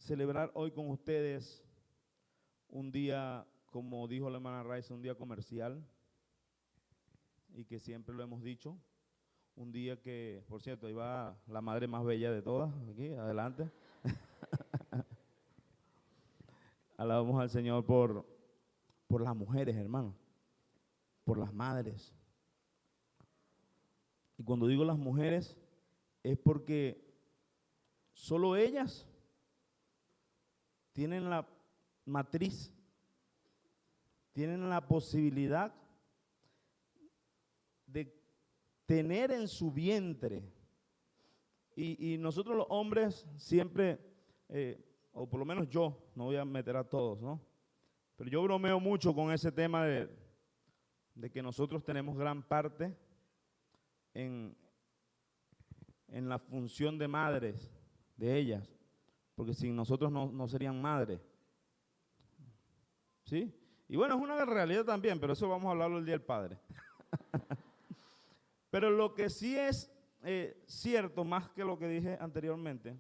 celebrar hoy con ustedes un día, como dijo la hermana Raiza, un día comercial, y que siempre lo hemos dicho, un día que, por cierto, ahí va la madre más bella de todas, aquí, adelante. Alabamos al Señor por las mujeres, hermano, por las madres. Y cuando digo las mujeres, es porque solo ellas tienen la matriz, tienen la posibilidad de tener en su vientre. Y nosotros los hombres siempre, o por lo menos yo, no voy a meter a todos, ¿no? Pero yo bromeo mucho con ese tema de que nosotros tenemos gran parte en la función de madres de ellas, porque sin nosotros no serían madres, ¿sí? Y bueno, es una realidad también, pero eso vamos a hablarlo el Día del Padre. Pero lo que sí es cierto, más que lo que dije anteriormente,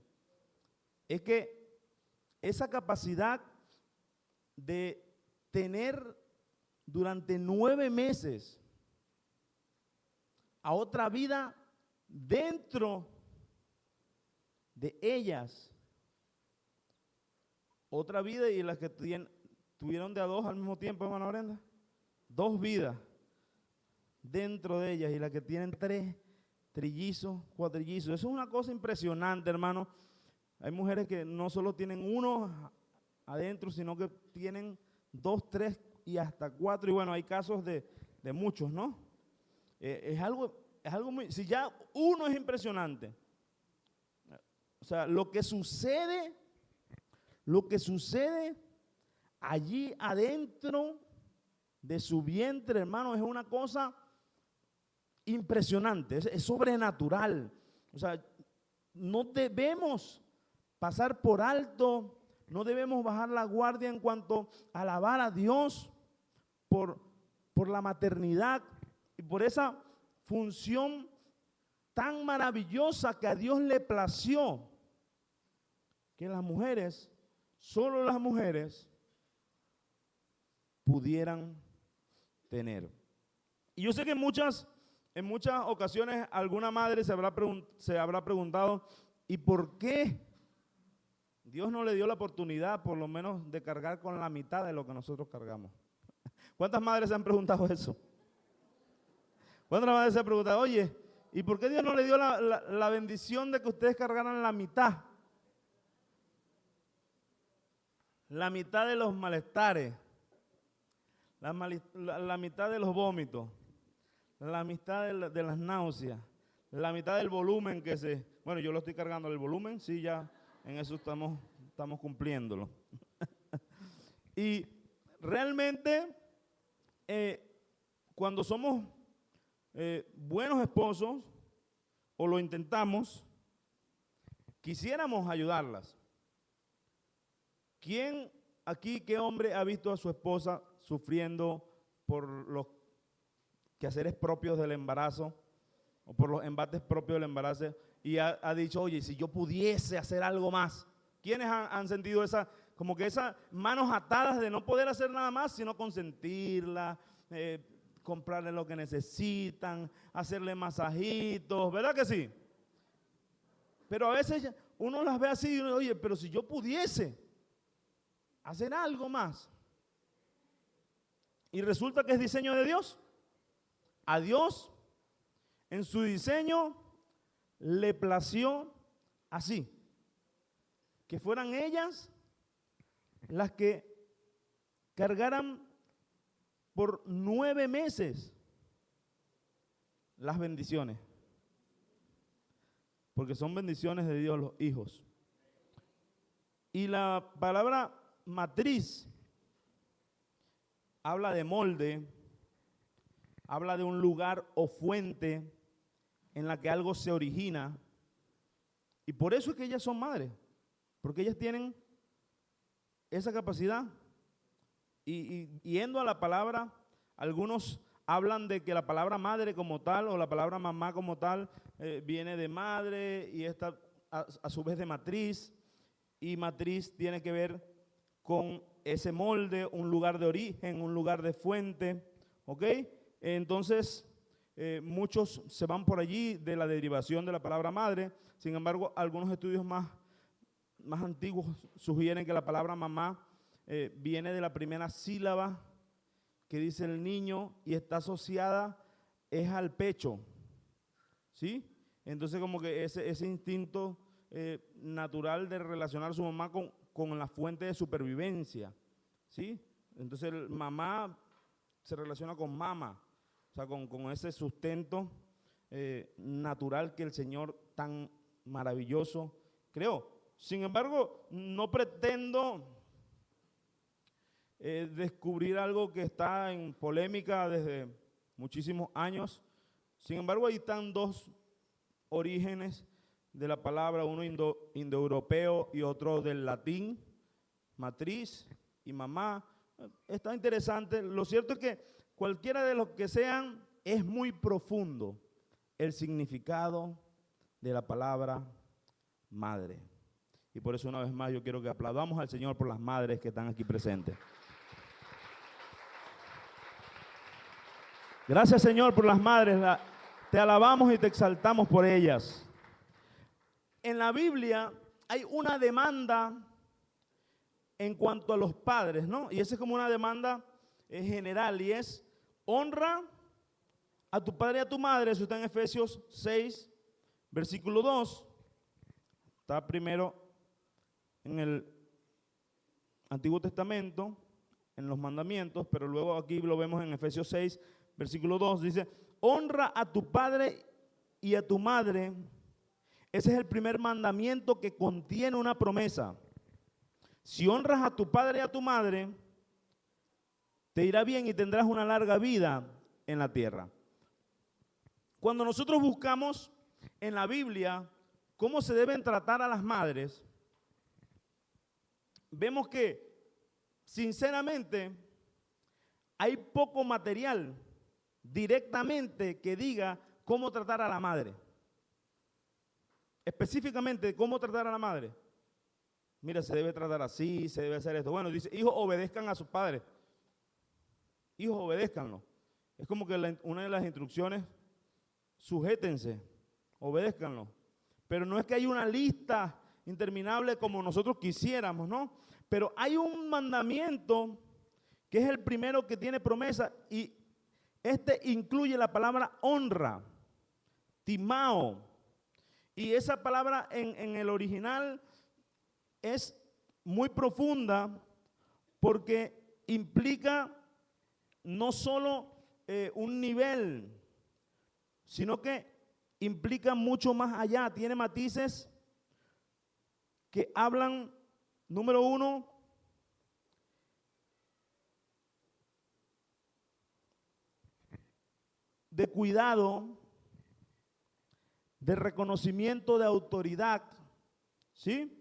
es que esa capacidad de tener durante 9 meses a otra vida dentro de ellas, otra vida, y las que tuvieron de a dos al mismo tiempo, hermana Brenda, 2 vidas dentro de ellas, y las que tienen 3 trillizos, cuatrillizos. Eso es una cosa impresionante, hermano. Hay mujeres que no solo tienen uno adentro, sino que tienen 2, 3 y hasta 4, y bueno, hay casos de muchos, ¿no? Es algo muy, si ya uno es impresionante, o sea, lo que sucede allí adentro de su vientre, hermano, es una cosa impresionante, es sobrenatural. O sea, no debemos pasar por alto, no debemos bajar la guardia en cuanto a alabar a Dios por la maternidad y por esa función tan maravillosa que a Dios le plació que las mujeres, solo las mujeres, pudieran tener. Y yo sé que en muchas ocasiones alguna madre se habrá preguntado, ¿y por qué Dios no le dio la oportunidad por lo menos de cargar con la mitad de lo que nosotros cargamos? ¿Cuántas madres se han preguntado eso? ¿Cuántas madres se han preguntado, oye, ¿y por qué Dios no le dio la bendición de que ustedes cargaran la mitad? La mitad de los malestares, la mitad de los vómitos, la mitad de las náuseas, la mitad del volumen bueno, yo lo estoy cargando, el volumen, sí, ya en eso estamos cumpliéndolo. Y realmente, cuando somos buenos esposos, o lo intentamos, quisiéramos ayudarlas. ¿Quién aquí, qué hombre ha visto a su esposa sufriendo por los quehaceres propios del embarazo o por los embates propios del embarazo y ha dicho, oye, si yo pudiese hacer algo más? ¿Quiénes han sentido como que esas manos atadas de no poder hacer nada más sino consentirla, comprarle lo que necesitan, hacerle masajitos, ¿verdad que sí? Pero a veces uno las ve así y uno, oye, pero si yo pudiese hacer algo más. Y resulta que es diseño de Dios. A Dios, en su diseño, le plació así, que fueran ellas las que cargaran por 9 meses las bendiciones, porque son bendiciones de Dios los hijos. Y la palabra matriz habla de molde, habla de un lugar o fuente en la que algo se origina, y por eso es que ellas son madres, porque ellas tienen esa capacidad. Y yendo a la palabra, algunos hablan de que la palabra madre como tal o la palabra mamá como tal viene de madre y esta a su vez de matriz. y matriz tiene que ver con ese molde, un lugar de origen, un lugar de fuente, ¿ok? Entonces, muchos se van por allí de la derivación de la palabra madre. Sin embargo, algunos estudios más antiguos sugieren que la palabra mamá viene de la primera sílaba que dice el niño y está asociada es al pecho, ¿sí? Entonces como que ese instinto natural de relacionar a su mamá con la fuente de supervivencia, ¿sí? Entonces el mamá se relaciona con mama, o sea, con ese sustento natural que el Señor tan maravilloso creó. Sin embargo, no pretendo descubrir algo que está en polémica desde muchísimos años. Sin embargo, ahí están dos orígenes de la palabra, uno indoeuropeo y otro del latín, matriz y mamá. Está interesante. Lo cierto es que cualquiera de los que sean es muy profundo el significado de la palabra madre. Y por eso una vez más yo quiero que aplaudamos al Señor por las madres que están aquí presentes. Gracias, Señor, por las madres. Te alabamos y te exaltamos por ellas. En la Biblia hay una demanda en cuanto a los padres, ¿no? Y esa es como una demanda general y es honra a tu padre y a tu madre. Eso está en Efesios 6, versículo 2. Está primero en el Antiguo Testamento, en los mandamientos, pero luego aquí lo vemos en Efesios 6, versículo 2, dice, honra a tu padre y a tu madre. Ese es el primer mandamiento que contiene una promesa. Si honras a tu padre y a tu madre, te irá bien y tendrás una larga vida en la tierra. Cuando nosotros buscamos en la Biblia cómo se deben tratar a las madres, vemos que, sinceramente, hay poco material directamente que diga cómo tratar a la madre. Específicamente, cómo tratar a la madre. Mira, se debe tratar así, se debe hacer esto. Bueno, dice, hijos, obedezcan a sus padres. Hijos, obedézcanlo. Es como que una de las instrucciones, sujétense, obedézcanlo. Pero no es que hay una lista interminable como nosotros quisiéramos, ¿no? Pero hay un mandamiento que es el primero que tiene promesa y este incluye la palabra honra, timao. Y esa palabra en el original es muy profunda porque implica no solo un nivel, sino que implica mucho más allá, tiene matices que hablan, número uno, de cuidado, de reconocimiento de autoridad, ¿sí?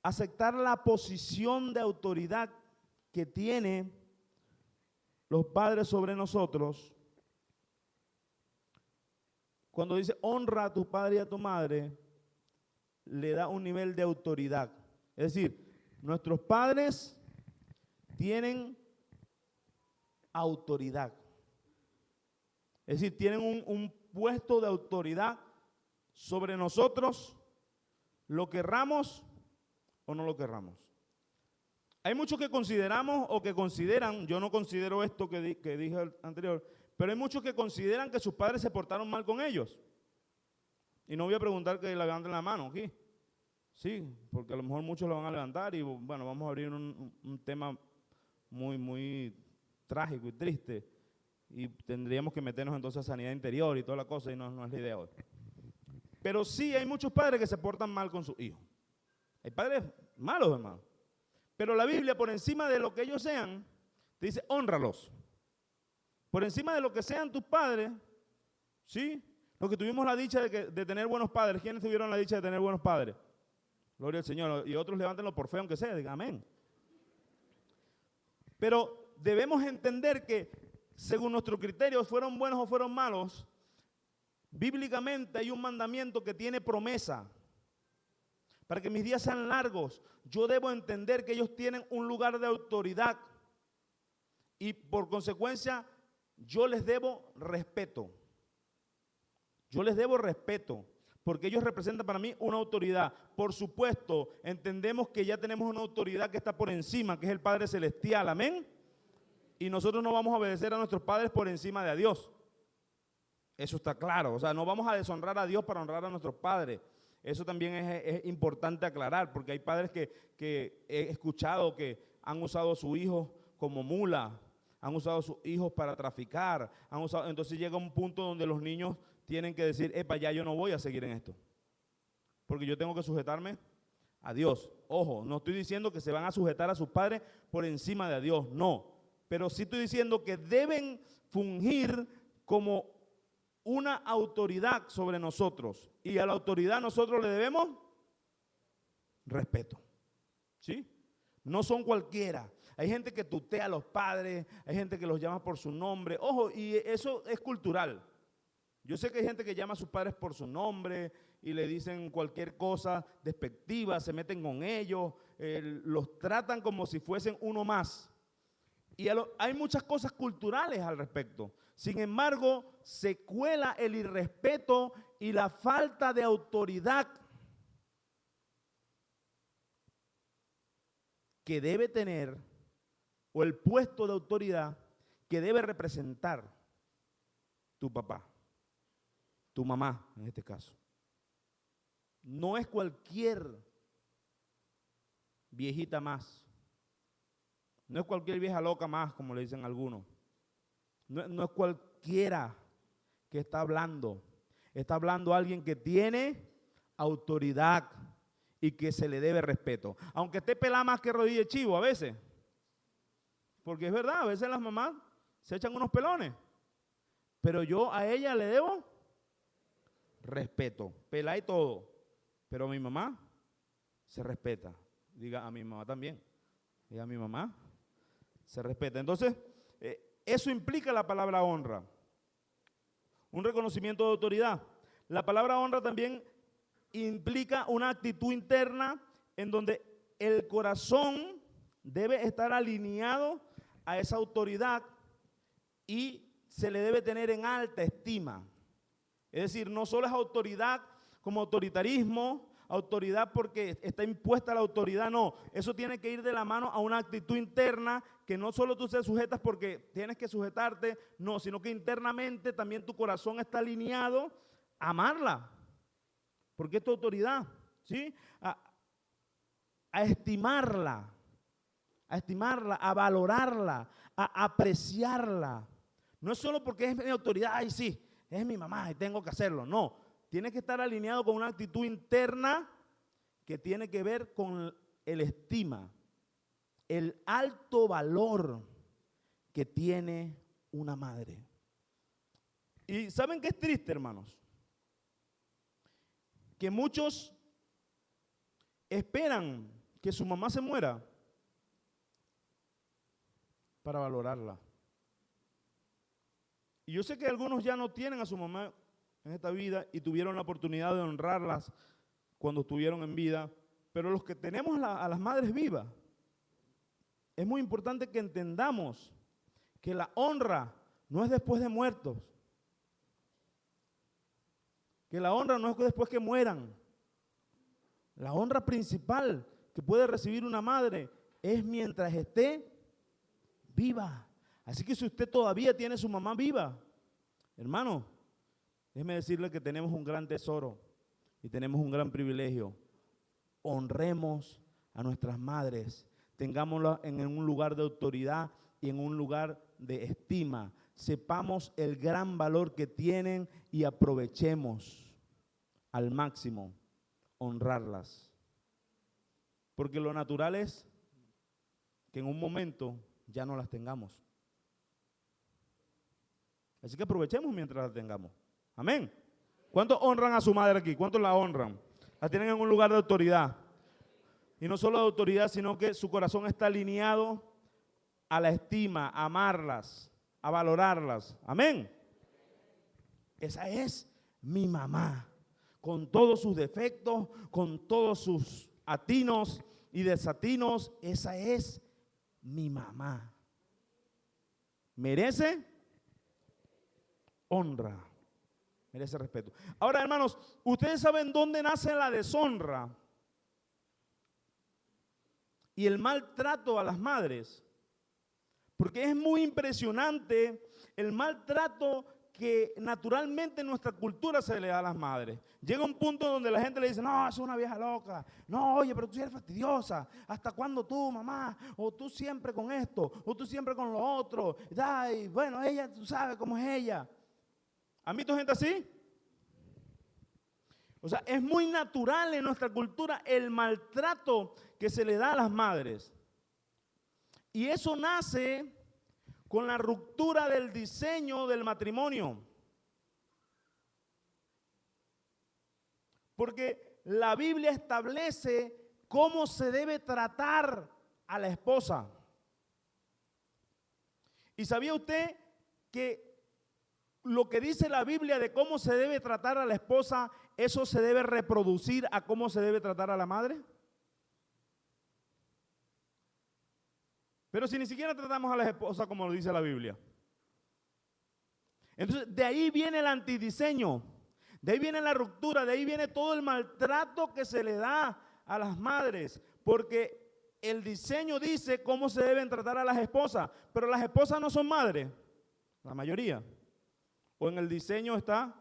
Aceptar la posición de autoridad que tienen los padres sobre nosotros. Cuando dice honra a tu padre y a tu madre, le da un nivel de autoridad. Es decir, nuestros padres tienen autoridad. Es decir, tienen un puesto de autoridad sobre nosotros, lo querramos o no lo querramos. Hay muchos que consideramos o que consideran, yo no considero esto que dije anterior, pero hay muchos que consideran que sus padres se portaron mal con ellos. Y no voy a preguntar que levanten la mano aquí. Sí, porque a lo mejor muchos lo van a levantar y bueno, vamos a abrir un tema muy trágico y triste. Y tendríamos que meternos entonces a sanidad interior y toda la cosa y no es la idea hoy. Pero sí hay muchos padres que se portan mal con sus hijos. Hay padres malos, hermano. Pero la Biblia, por encima de lo que ellos sean, te dice, hónralos. Por encima de lo que sean tus padres, ¿sí? Los que tuvimos la dicha de tener buenos padres. ¿Quiénes tuvieron la dicha de tener buenos padres? Gloria al Señor. Y otros levántenlo por fe, aunque sea, digan amén. Pero debemos entender que, según nuestros criterios, fueron buenos o fueron malos, bíblicamente hay un mandamiento que tiene promesa. para que mis días sean largos, yo debo entender que ellos tienen un lugar de autoridad y por consecuencia yo les debo respeto. Yo les debo respeto porque ellos representan para mí una autoridad. Por supuesto, entendemos que ya tenemos una autoridad que está por encima, que es el Padre Celestial, amén. Y nosotros no vamos a obedecer a nuestros padres por encima de a Dios. Eso está claro, o sea, no vamos a deshonrar a Dios para honrar a nuestros padres. Eso también es importante aclarar, porque hay padres que he escuchado que han usado a sus hijos como mula, han usado a sus hijos para traficar, entonces llega un punto donde los niños tienen que decir, epa, ya yo no voy a seguir en esto, porque yo tengo que sujetarme a Dios. Ojo, no estoy diciendo que se van a sujetar a sus padres por encima de Dios, no, pero sí estoy diciendo que deben fungir como una autoridad sobre nosotros, y a la autoridad nosotros le debemos respeto, ¿sí? No son cualquiera. Hay gente que tutea a los padres, hay gente que los llama por su nombre. Ojo, y eso es cultural. Yo sé que hay gente que llama a sus padres por su nombre y le dicen cualquier cosa despectiva, se meten con ellos, los tratan como si fuesen uno más. Y hay muchas cosas culturales al respecto. Sin embargo, se cuela el irrespeto y la falta de autoridad que debe tener, o el puesto de autoridad que debe representar tu papá, tu mamá en este caso. No es cualquier viejita más, no es cualquier vieja loca más, como le dicen algunos. No es cualquiera que está hablando alguien que tiene autoridad y que se le debe respeto. Aunque esté pelada más que rodilla de chivo a veces. Porque es verdad, a veces las mamás se echan unos pelones. Pero yo a ella le debo respeto, pelada y todo. Pero a mi mamá se respeta. Diga, a mi mamá también. Diga, a mi mamá se respeta. Entonces, eso implica la palabra honra. Un reconocimiento de autoridad. La palabra honra también implica una actitud interna en donde el corazón debe estar alineado a esa autoridad y se le debe tener en alta estima. Es decir, no solo es autoridad como autoritarismo, autoridad porque está impuesta la autoridad, no. Eso tiene que ir de la mano a una actitud interna que no solo tú te sujetas porque tienes que sujetarte, no, sino que internamente también tu corazón está alineado a amarla, porque es tu autoridad, ¿sí? A estimarla, a valorarla, a apreciarla. No es solo porque es mi autoridad, ay sí, es mi mamá y tengo que hacerlo, no. Tiene que estar alineado con una actitud interna que tiene que ver con el estima, el alto valor que tiene una madre. ¿Y saben qué es triste, hermanos? Que muchos esperan que su mamá se muera para valorarla. Y yo sé que algunos ya no tienen a su mamá en esta vida y tuvieron la oportunidad de honrarlas cuando estuvieron en vida, pero los que tenemos a las madres vivas, es muy importante que entendamos que la honra no es después de muertos, que la honra no es después que mueran. La honra principal que puede recibir una madre es mientras esté viva. Así que si usted todavía tiene su mamá viva, hermano, déjeme decirle que tenemos un gran tesoro y tenemos un gran privilegio. Honremos a nuestras madres, tengámoslas en un lugar de autoridad y en un lugar de estima. Sepamos el gran valor que tienen y aprovechemos al máximo honrarlas. Porque lo natural es que en un momento ya no las tengamos. Así que aprovechemos mientras las tengamos. Amén. ¿Cuántos honran a su madre aquí? ¿Cuántos la honran? La tienen en un lugar de autoridad. Y no solo de autoridad, sino que su corazón está alineado a la estima, a amarlas, a valorarlas. Amén. Esa es mi mamá. con todos sus defectos, con todos sus atinos y desatinos. Esa es mi mamá. Merece honra, merece respeto. Ahora, hermanos, ¿ustedes saben dónde nace la deshonra y el maltrato a las madres? Porque es muy impresionante el maltrato que naturalmente en nuestra cultura se le da a las madres. Llega un punto donde la gente le dice, no, es una vieja loca. No, oye, pero tú eres fastidiosa. ¿Hasta cuándo tú, mamá? O tú siempre con esto, o tú siempre con lo otro. Y bueno, ella, tú sabes cómo es ella. ¿Han visto gente así? O sea, es muy natural en nuestra cultura el maltrato que se le da a las madres. Y eso nace con la ruptura del diseño del matrimonio. Porque la Biblia establece cómo se debe tratar a la esposa. ¿Y sabía usted que lo que dice la Biblia de cómo se debe tratar a la esposa, eso se debe reproducir a cómo se debe tratar a la madre? Pero si ni siquiera tratamos a las esposas como lo dice la Biblia. Entonces, de ahí viene el antidiseño, de ahí viene la ruptura, de ahí viene todo el maltrato que se le da a las madres, porque el diseño dice cómo se deben tratar a las esposas, pero las esposas no son madres, la mayoría. O en el diseño está,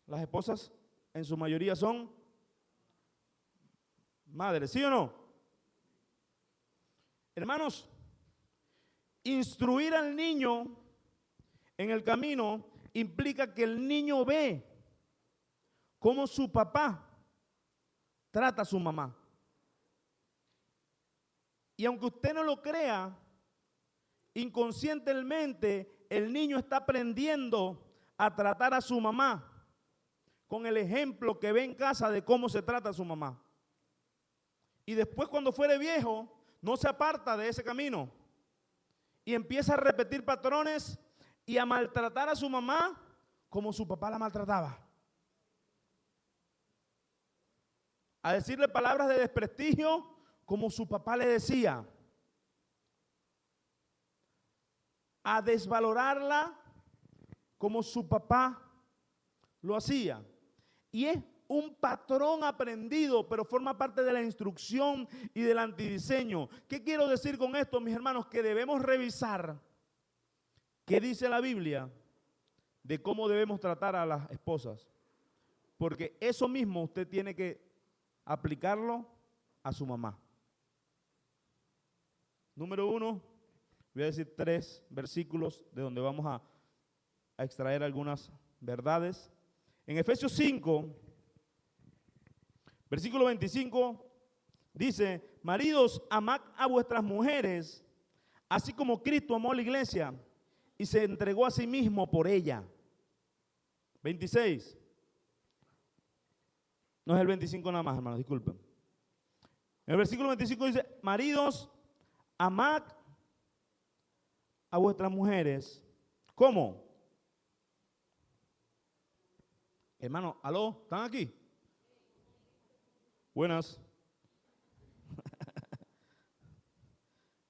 las esposas en su mayoría son madres, ¿sí o no? Hermanos, instruir al niño en el camino implica que el niño ve cómo su papá trata a su mamá. Y aunque usted no lo crea, inconscientemente el niño está aprendiendo a tratar a su mamá con el ejemplo que ve en casa de cómo se trata a su mamá. Y después, cuando fuere viejo, no se aparta de ese camino y empieza a repetir patrones y a maltratar a su mamá como su papá la maltrataba. A decirle palabras de desprestigio como su papá le decía. A desvalorarla como su papá lo hacía. Y es un patrón aprendido, pero forma parte de la instrucción y del antidiseño. ¿Qué quiero decir con esto, mis hermanos? Que debemos revisar qué dice la Biblia de cómo debemos tratar a las esposas. Porque eso mismo usted tiene que aplicarlo a su mamá. Número 1, voy a decir 3 versículos de donde vamos a extraer algunas verdades. En Efesios 5, versículo 25, dice, maridos, amad a vuestras mujeres, así como Cristo amó a la iglesia y se entregó a sí mismo por ella. 26. No es el 25 nada más, hermanos, disculpen. En el versículo 25 dice, maridos, amad a vuestras mujeres. ¿Cómo? Hermano, ¿aló? ¿Están aquí? Buenas.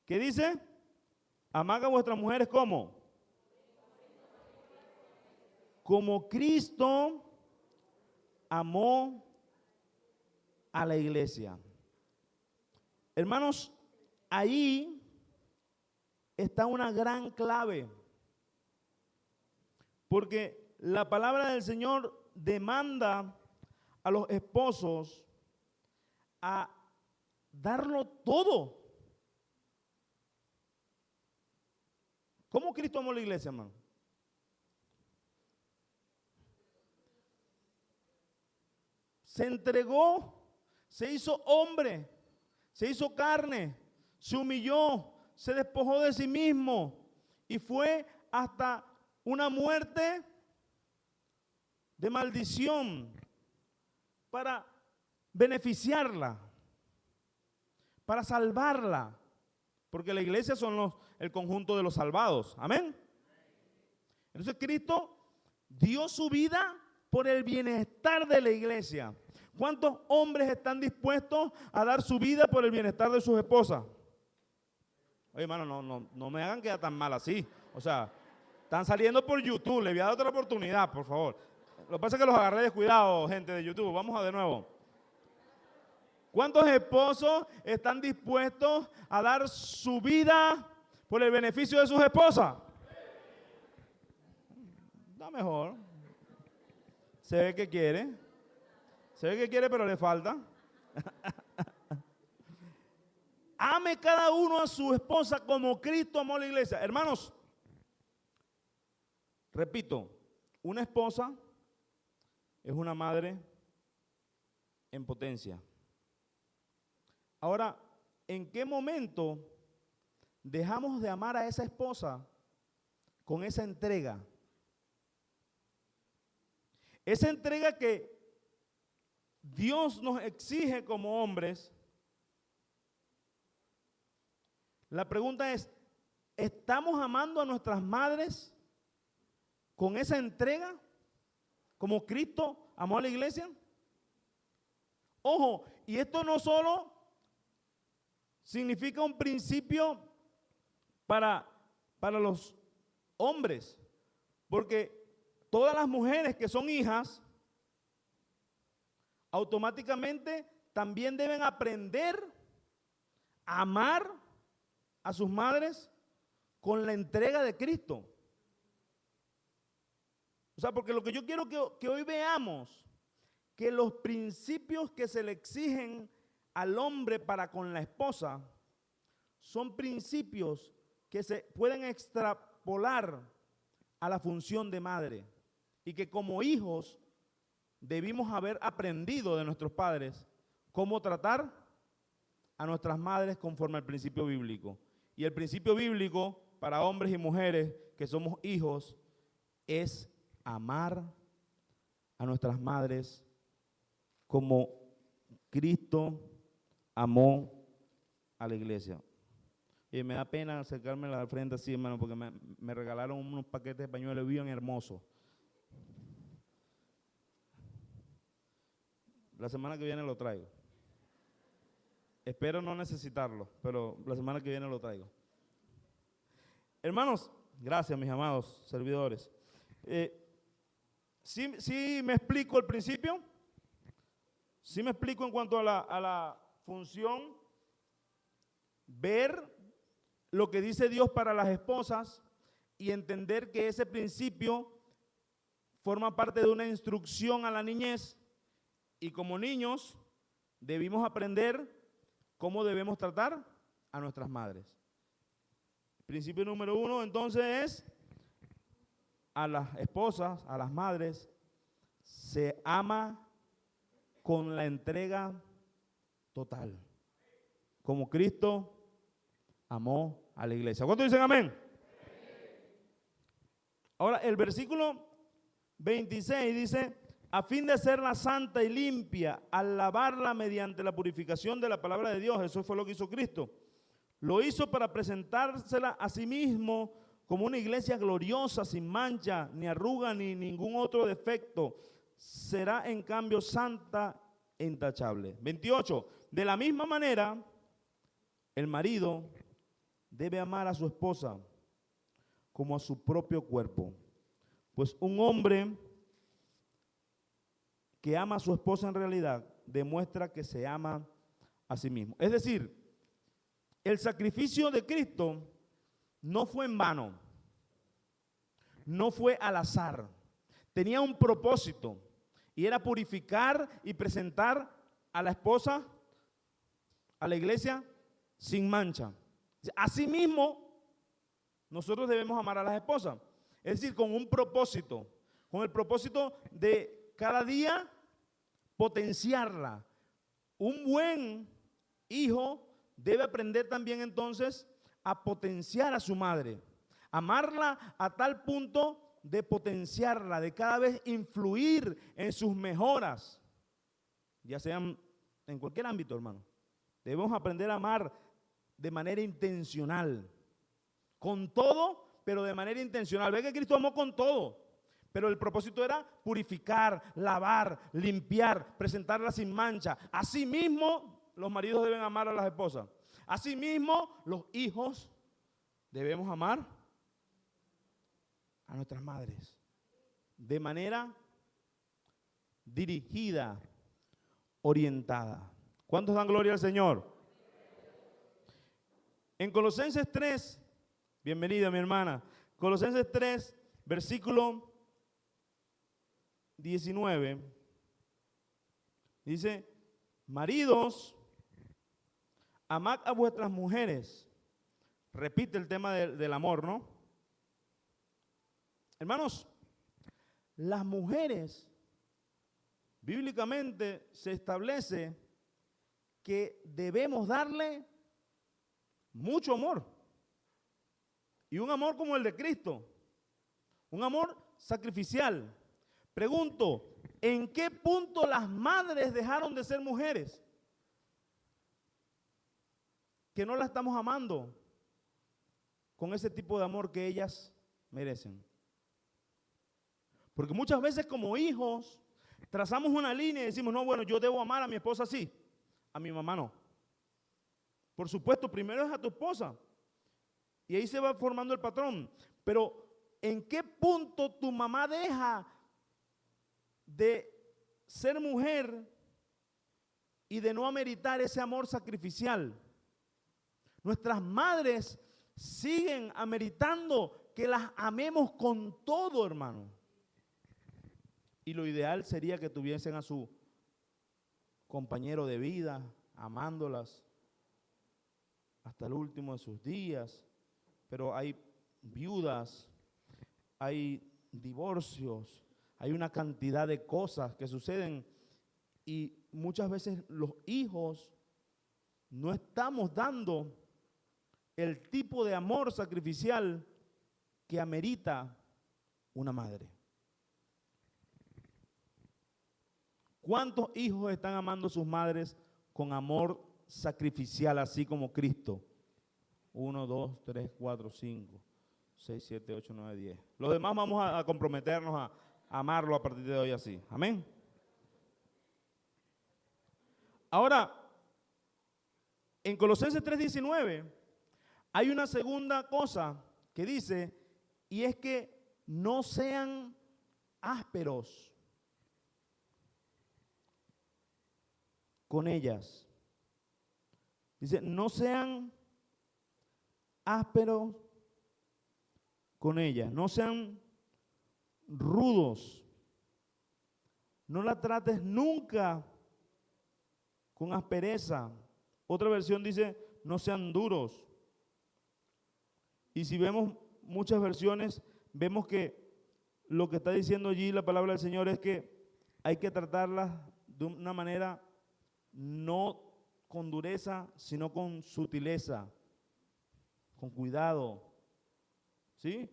¿Qué dice? Amad a vuestras mujeres, ¿cómo? Como Cristo amó a la iglesia. Hermanos, ahí está una gran clave. Porque la palabra del Señor demanda a los esposos a darlo todo. ¿Cómo Cristo amó a la iglesia, hermano? Se entregó, se hizo hombre, se hizo carne, se humilló, se despojó de sí mismo y fue hasta una muerte de maldición para beneficiarla, para salvarla, porque la iglesia son el conjunto de los salvados. Amén. Entonces Cristo dio su vida por el bienestar de la iglesia. ¿Cuántos hombres están dispuestos a dar su vida por el bienestar de sus esposas? Oye, hermano, no me hagan quedar tan mal así. O sea, están saliendo por YouTube. Le voy a dar otra oportunidad, por favor. Lo que pasa es que los agarré descuidados, gente de YouTube. Vamos a de nuevo. ¿Cuántos esposos están dispuestos a dar su vida por el beneficio de sus esposas? Da mejor. Se ve que quiere. Se ve que quiere, pero le falta. Ame cada uno a su esposa como Cristo amó a la iglesia. Hermanos, repito, una esposa es una madre en potencia. Ahora, ¿en qué momento dejamos de amar a esa esposa con esa entrega? Esa entrega que Dios nos exige como hombres. La pregunta es, ¿estamos amando a nuestras madres con esa entrega como Cristo amó a la iglesia? Ojo, y esto no solo significa un principio para los hombres, porque todas las mujeres que son hijas automáticamente también deben aprender a amar a sus madres con la entrega de Cristo. O sea, porque lo que yo quiero que hoy veamos, que los principios que se le exigen al hombre para con la esposa son principios que se pueden extrapolar a la función de madre y que como hijos debimos haber aprendido de nuestros padres cómo tratar a nuestras madres conforme al principio bíblico. Y el principio bíblico para hombres y mujeres que somos hijos es amar a nuestras madres como Cristo amó a la iglesia. Y me da pena acercarme a la frente así, hermano, porque me regalaron unos paquetes de pañuelos bien hermosos. La semana que viene lo traigo. Espero no necesitarlo, pero la semana que viene lo traigo. Hermanos, gracias mis amados servidores. ¿Sí me explico el principio? ¿Sí me explico en cuanto a la función? Ver lo que dice Dios para las esposas y entender que ese principio forma parte de una instrucción a la niñez y como niños debimos aprender cómo debemos tratar a nuestras madres. Principio número 1 entonces es a las esposas, a las madres, se ama con la entrega total, como Cristo amó a la iglesia. ¿Cuántos dicen amén? Ahora, el versículo 26 dice, a fin de hacerla santa y limpia, al lavarla mediante la purificación de la palabra de Dios. Eso fue lo que hizo Cristo. Lo hizo para presentársela a sí mismo como una iglesia gloriosa, sin mancha, ni arruga, ni ningún otro defecto. Será en cambio santa e intachable. 28. De la misma manera, el marido debe amar a su esposa como a su propio cuerpo. Pues un hombre que ama a su esposa en realidad demuestra que se ama a sí mismo. Es decir, el sacrificio de Cristo no fue en vano, no fue al azar, tenía un propósito y era purificar y presentar a la esposa, a la iglesia, sin mancha. Asimismo, nosotros debemos amar a las esposas, es decir, con un propósito, con el propósito de cada día potenciarla. Un buen hijo debe aprender también entonces a potenciar a su madre, amarla a tal punto de potenciarla, de cada vez influir en sus mejoras, ya sean en cualquier ámbito, hermano. Debemos aprender a amar de manera intencional, con todo, pero de manera intencional. Ve que Cristo amó con todo, Pero el propósito era purificar, lavar, limpiar, presentarla sin mancha. Asimismo, los maridos deben amar a las esposas. Asimismo, los hijos debemos amar a nuestras madres de manera dirigida, orientada. ¿Cuántos dan gloria al Señor? En Colosenses 3, bienvenida mi hermana, Colosenses 3, versículo 19, dice, maridos, amad a vuestras mujeres. Repite el tema del amor, ¿no? Hermanos, las mujeres, bíblicamente se establece que debemos darle mucho amor. Y un amor como el de Cristo. Un amor sacrificial. Pregunto, ¿en qué punto las madres dejaron de ser mujeres? Que no la estamos amando con ese tipo de amor que ellas merecen. Porque muchas veces como hijos trazamos una línea y decimos, no, bueno, yo debo amar a mi esposa así, a mi mamá no. Por supuesto, primero es a tu esposa. Y ahí se va formando el patrón. Pero, ¿en qué punto tu mamá deja de ser mujer y de no ameritar ese amor sacrificial? Nuestras madres siguen ameritando que las amemos con todo, hermano. Y lo ideal sería que tuviesen a su compañero de vida, amándolas hasta el último de sus días. Pero hay viudas, hay divorcios, hay una cantidad de cosas que suceden y muchas veces los hijos no estamos dando el tipo de amor sacrificial que amerita una madre. ¿Cuántos hijos están amando a sus madres con amor sacrificial, así como Cristo? 1, 2, 3, 4, 5, 6, 7, 8, 9, 10. Los demás vamos a comprometernos a amarlo a partir de hoy así. Amén. Ahora, en Colosenses 3:19 hay una segunda cosa que dice, y es que no sean ásperos con ellas. Dice, no sean ásperos con ella, no sean rudos, no la trates nunca con aspereza. Otra versión dice, no sean duros. Y si vemos muchas versiones, vemos que lo que está diciendo allí la palabra del Señor es que hay que tratarlas de una manera no con dureza, sino con sutileza, con cuidado. ¿Sí?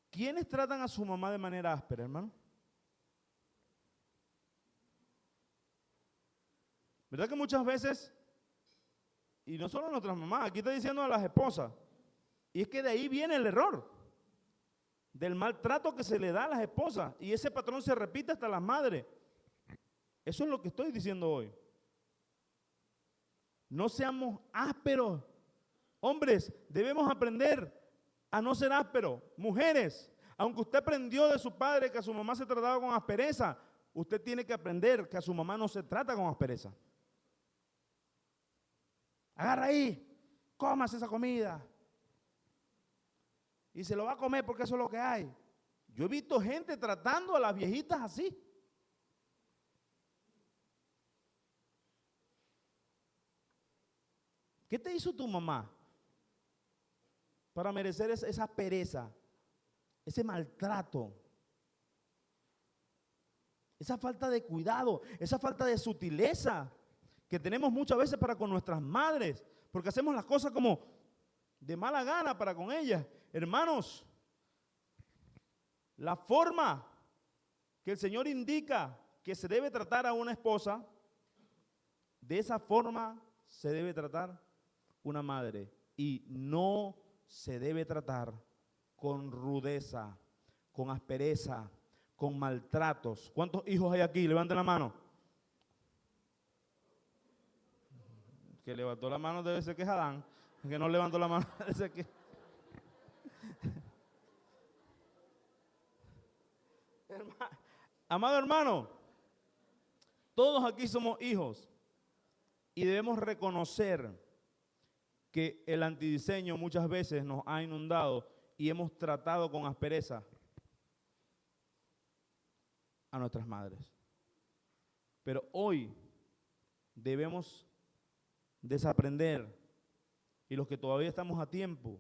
¿Quiénes tratan a su mamá de manera áspera, hermano? ¿Verdad que muchas veces, y no solo a nuestras mamás, aquí está diciendo a las esposas, y es que de ahí viene el error, del maltrato que se le da a las esposas, y ese patrón se repite hasta las madres. Eso es lo que estoy diciendo hoy. No seamos ásperos. Hombres, debemos aprender a no ser ásperos. Mujeres, aunque usted aprendió de su padre que a su mamá se trataba con aspereza, usted tiene que aprender que a su mamá no se trata con aspereza. Agarra ahí, cómase esa comida. Y se lo va a comer porque eso es lo que hay. Yo he visto gente tratando a las viejitas así. ¿Qué te hizo tu mamá para merecer esa pereza, ese maltrato, esa falta de cuidado, esa falta de sutileza que tenemos muchas veces para con nuestras madres? Porque hacemos las cosas como de mala gana para con ellas. Hermanos, la forma que el Señor indica que se debe tratar a una esposa, de esa forma se debe tratar una madre, y no se debe tratar con rudeza, con aspereza, con maltratos. ¿Cuántos hijos hay aquí? Levanten la mano. Que levantó la mano debe ser que es Adán. El que no levantó la mano debe ser que... Amado hermano, todos aquí somos hijos y debemos reconocer que el antidiseño muchas veces nos ha inundado y hemos tratado con aspereza a nuestras madres. Pero hoy debemos desaprender, y los que todavía estamos a tiempo,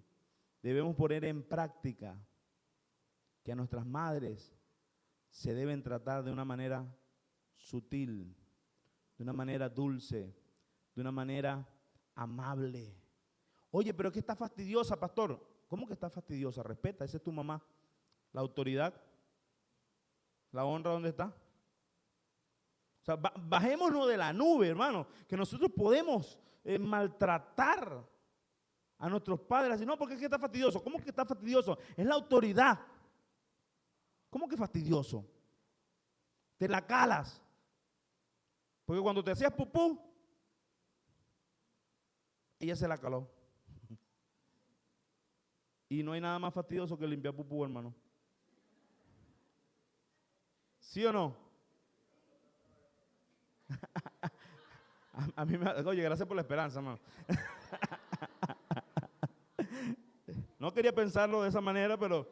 debemos poner en práctica que a nuestras madres se deben tratar de una manera sutil, de una manera dulce, de una manera amable. Oye, pero es que está fastidiosa, pastor. ¿Cómo que está fastidiosa? Respeta, esa es tu mamá. La autoridad, la honra, ¿dónde está? O sea, bajémonos de la nube, hermano, que nosotros podemos maltratar a nuestros padres. Así, no, porque es que está fastidioso. ¿Cómo que está fastidioso? Es la autoridad. ¿Cómo que fastidioso? Te la calas. Porque cuando te hacías pupú, ella se la caló. Y no hay nada más fastidioso que limpiar pupú, hermano. ¿Sí o no? A mí me... Oye, gracias por la esperanza, hermano. No quería pensarlo de esa manera, pero...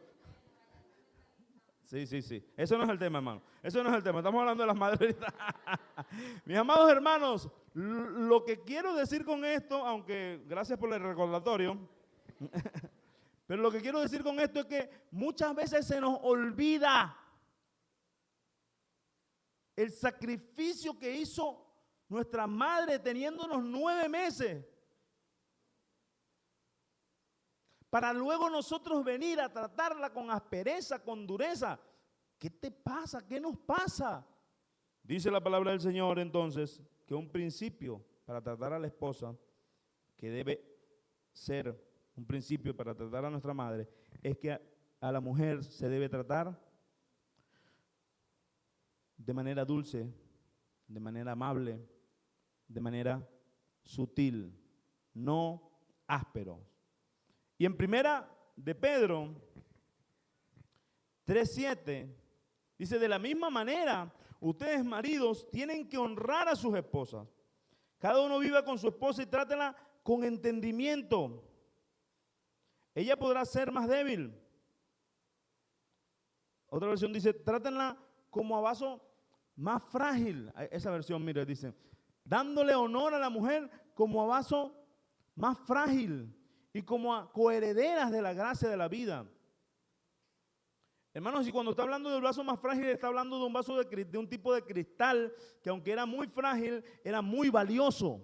Sí. Eso no es el tema, hermano. Eso no es el tema. Estamos hablando de las madres. Mis amados hermanos, lo que quiero decir con esto, aunque gracias por el recordatorio, pero lo que quiero decir con esto es que muchas veces se nos olvida el sacrificio que hizo nuestra madre teniéndonos 9 meses. Para luego nosotros venir a tratarla con aspereza, con dureza. ¿Qué te pasa? ¿Qué nos pasa? Dice la palabra del Señor entonces que un principio para tratar a la esposa, que debe ser un principio para tratar a nuestra madre, es que a la mujer se debe tratar de manera dulce, de manera amable, de manera sutil, no áspero. Y en primera de Pedro 3:7 dice, de la misma manera, ustedes maridos tienen que honrar a sus esposas. Cada uno viva con su esposa y trátela con entendimiento. Ella podrá ser más débil. Otra versión dice, trátenla como a vaso más frágil. Esa versión, mire, dice, dándole honor a la mujer como a vaso más frágil y como a coherederas de la gracia de la vida. Hermanos, y cuando está hablando del vaso más frágil, está hablando de un vaso de un tipo de cristal que aunque era muy frágil, era muy valioso.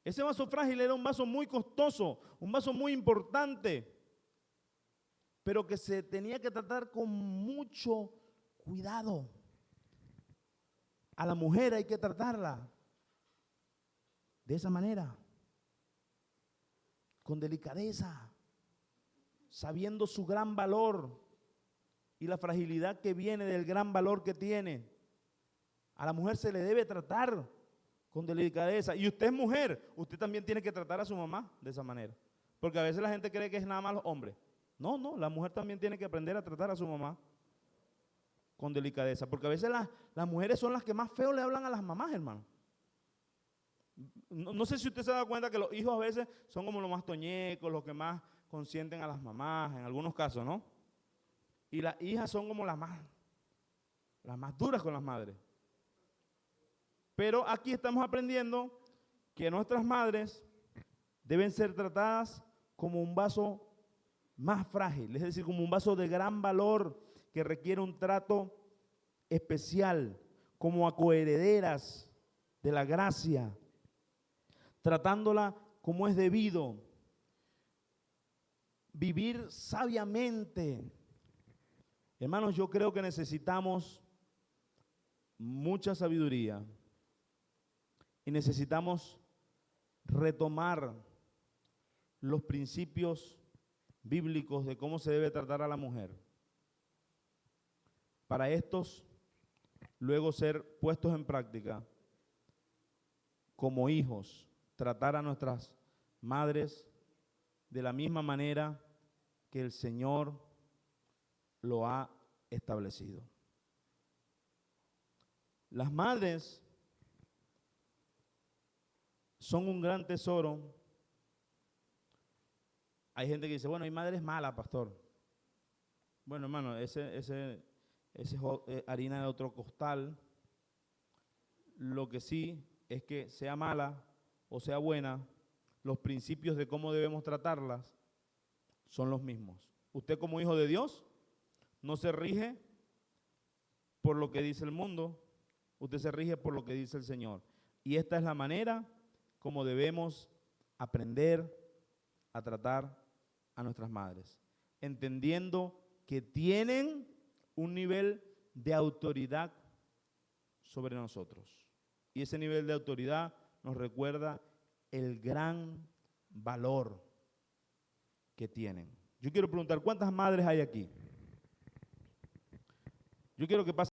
Ese vaso frágil era un vaso muy costoso, un vaso muy importante, pero que se tenía que tratar con mucho cuidado. A la mujer hay que tratarla de esa manera, con delicadeza, sabiendo su gran valor y la fragilidad que viene del gran valor que tiene. A la mujer se le debe tratar con delicadeza. Y usted es mujer, usted también tiene que tratar a su mamá de esa manera. Porque a veces la gente cree que es nada más los hombres. No, la mujer también tiene que aprender a tratar a su mamá con delicadeza. Porque a veces las mujeres son las que más feo le hablan a las mamás, hermano. No sé si usted se da cuenta que los hijos a veces son como los más toñecos, los que más consienten a las mamás, en algunos casos, ¿no? Y las hijas son como las más duras con las madres. Pero aquí estamos aprendiendo que nuestras madres deben ser tratadas como un vaso más frágil, es decir, como un vaso de gran valor que requiere un trato especial, como a coherederas de la gracia, tratándola como es debido, vivir sabiamente. Hermanos, yo creo que necesitamos mucha sabiduría y necesitamos retomar los principios bíblicos de cómo se debe tratar a la mujer, para estos luego ser puestos en práctica como hijos, tratar a nuestras madres de la misma manera que el Señor lo ha establecido. Las madres son un gran tesoro. Hay gente que dice, bueno, hay madres malas, pastor. Bueno, hermano, ese es harina de otro costal. Lo que sí es que sea mala o sea buena, los principios de cómo debemos tratarlas son los mismos. Usted como hijo de Dios no se rige por lo que dice el mundo, usted se rige por lo que dice el Señor. Y esta es la manera como debemos aprender a tratar a nuestras madres, entendiendo que tienen un nivel de autoridad sobre nosotros. Y ese nivel de autoridad nos recuerda el gran valor que tienen. Yo quiero preguntar, ¿cuántas madres hay aquí? Yo quiero que pasen